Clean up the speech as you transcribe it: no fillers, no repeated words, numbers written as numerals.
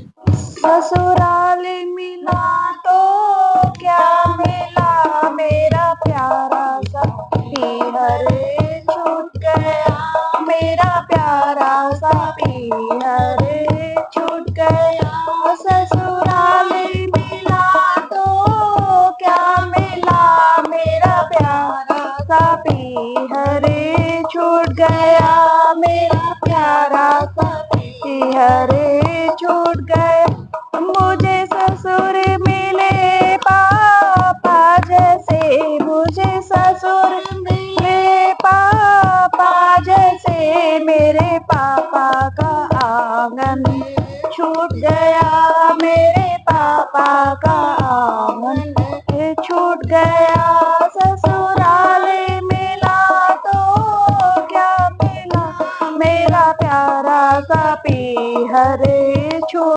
ससुराल मिला तो क्या मिला, मेरा प्यारा सा पीहर छूट गया, मेरा प्यारा सा पीहर छूट गया। ससुराल मिला तो क्या मिला, मेरा प्यारा सा पीहर छूट गया, मेरा प्यारा सा पीहर छूट गया। मुझे ससुर मिले पापा जैसे, मुझे ससुर मिले पापा जैसे, मेरे पापा का आंगन छूट गया, मेरे पापा का आंगन छूट गया। ससुराल मिला तो क्या मिला, मेरा प्यारा सा पीहर छूट